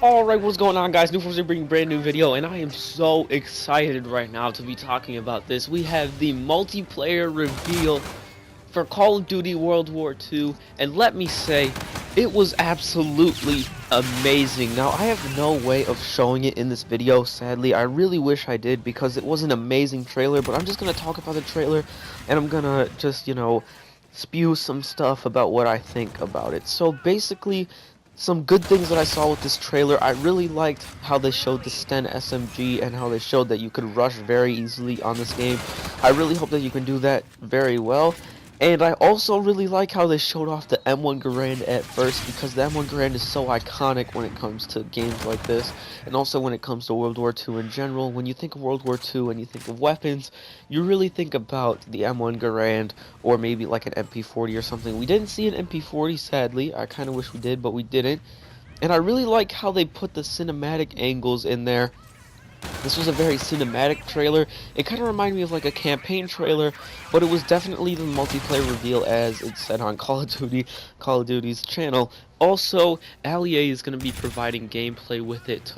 Alright, what's going on, guys? TheNewEnforcer bringing a brand new video, and I am so excited right now to be talking about this. We have the multiplayer reveal for Call of Duty World War II, and let me say, it was absolutely amazing. Now, I have no way of showing it in this video, sadly. I really wish I did, because it was an amazing trailer, but I'm just gonna talk about the trailer, and I'm gonna just, spew some stuff about what I think about it. So, basically, some good things that I saw with this trailer. I really liked how they showed the Sten SMG and how they showed that you could rush very easily on this game. I really hope that you can do that very well. And I also really like how they showed off the M1 Garand at first, because the M1 Garand is so iconic when it comes to games like this, and also when it comes to World War II in general. When you think of World War II and you think of weapons, you really think about the M1 Garand, or maybe like an MP40 or something. We didn't see an MP40, sadly. I kind of wish we did, but we didn't. And I really like how they put the cinematic angles in there. This was a very cinematic trailer. It kind of reminded me of like a campaign trailer, but it was definitely the multiplayer reveal, as it said on Call of Duty's channel. Also, WWII is going to be providing gameplay with it,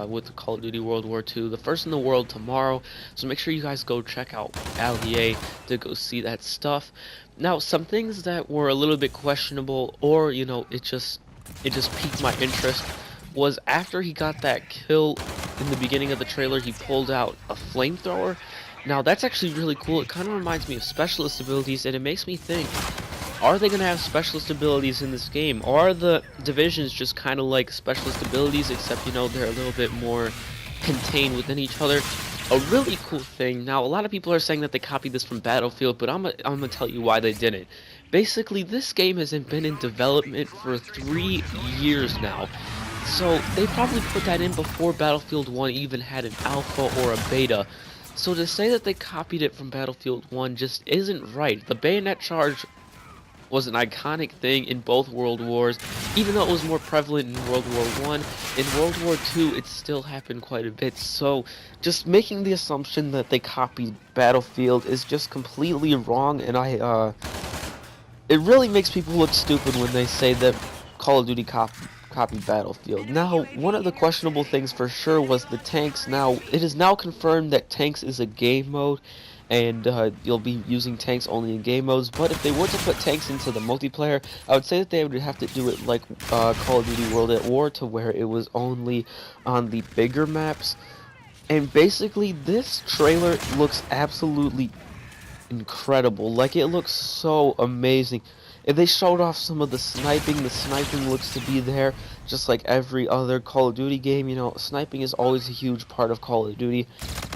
with Call of Duty World War II, the first in the world tomorrow. So make sure you guys go check out WWII to go see that stuff. Now, some things that were a little bit questionable, or it just piqued my interest, was after he got that kill in the beginning of the trailer, he pulled out a flamethrower. Now that's actually really cool. It kind of reminds me of specialist abilities, and it makes me think, are they going to have specialist abilities in this game? Or are the divisions just kind of like specialist abilities, except they're a little bit more contained within each other? A really cool thing. Now, a lot of people are saying that they copied this from Battlefield, but I'm gonna tell you why they didn't. Basically, this game has been in development for 3 years now. So they probably put that in before Battlefield 1 even had an alpha or a beta. So to say that they copied it from Battlefield 1 just isn't right. The bayonet charge was an iconic thing in both World Wars, even though it was more prevalent in World War I. In World War II, it still happened quite a bit. So just making the assumption that they copied Battlefield is just completely wrong, and it really makes people look stupid when they say that Call of Duty copied Battlefield. Now, one of the questionable things for sure was the tanks. Now, it is now confirmed that tanks is a game mode, and you'll be using tanks only in game modes. But if they were to put tanks into the multiplayer, I would say that they would have to do it like Call of Duty World at War, to where it was only on the bigger maps. And basically, this trailer looks absolutely incredible. Like, it looks so amazing. If they showed off some of the sniping looks to be there, just like every other Call of Duty game. Sniping is always a huge part of Call of Duty.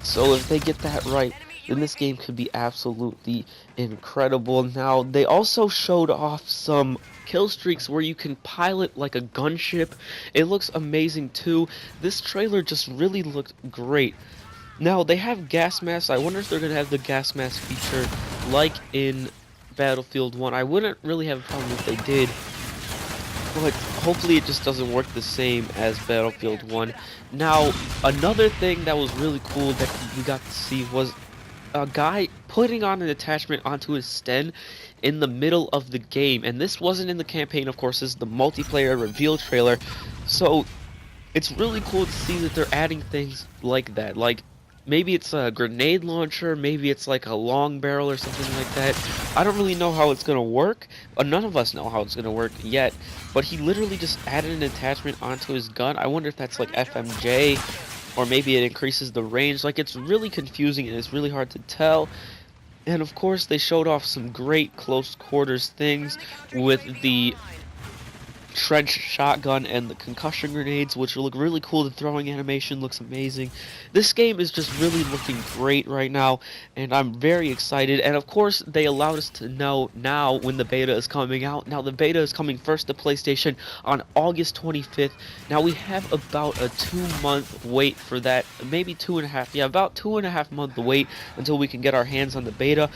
So if they get that right, then this game could be absolutely incredible. Now, they also showed off some kill streaks where you can pilot like a gunship. It looks amazing too. This trailer just really looked great. Now, they have gas masks. I wonder if they're going to have the gas mask feature like in Battlefield 1. I wouldn't really have a problem if they did, but hopefully it just doesn't work the same as Battlefield 1. Now, another thing that was really cool that we got to see was a guy putting on an attachment onto his Sten in the middle of the game, and this wasn't in the campaign, of course. This is the multiplayer reveal trailer, so it's really cool to see that they're adding things like that. Like, maybe it's a grenade launcher, maybe it's like a long barrel or something like that. I don't really know how it's gonna work. None of us know how it's gonna work yet. But he literally just added an attachment onto his gun. I wonder if that's like FMJ, or maybe it increases the range. Like, it's really confusing and it's really hard to tell. And of course, they showed off some great close quarters things with the trench shotgun and the concussion grenades, which look really cool. The throwing animation looks amazing. This game is just really looking great right now, and I'm very excited. And of course, they allowed us to know now when the beta is coming out. Now, the beta is coming first to PlayStation on August 25th. Now, we have about a 2-month wait for that, maybe 2.5. Yeah, about 2.5 month wait until we can get our hands on the beta.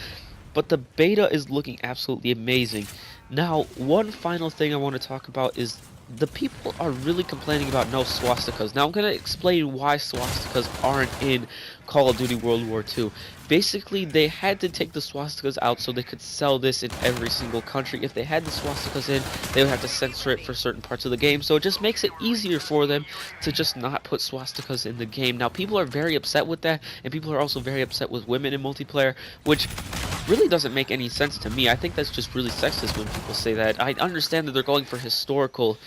But the beta is looking absolutely amazing. Now, one final thing I want to talk about is the people are really complaining about no swastikas. Now, I'm going to explain why swastikas aren't in Call of Duty World War II. Basically, they had to take the swastikas out so they could sell this in every single country. If they had the swastikas in, they would have to censor it for certain parts of the game. So it just makes it easier for them to just not put swastikas in the game. Now, people are very upset with that, and people are also very upset with women in multiplayer, which really doesn't make any sense to me. I think that's just really sexist when people say that. I understand that they're going for historical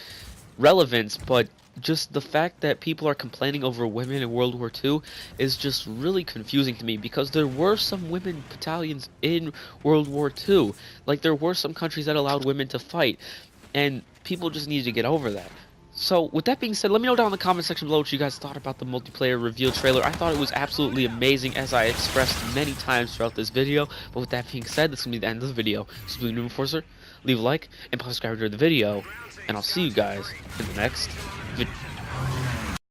relevance, but just the fact that people are complaining over women in World War II is just really confusing to me, because there were some women battalions in World War II. Like, there were some countries that allowed women to fight, and people just needed to get over that. So, with that being said, let me know down in the comment section below what you guys thought about the multiplayer reveal trailer. I thought it was absolutely amazing, as I expressed many times throughout this video. But with that being said, that's going to be the end of the video. This is TheNewEnforcer. Leave a like and subscribe to the video, and I'll see you guys in the next video.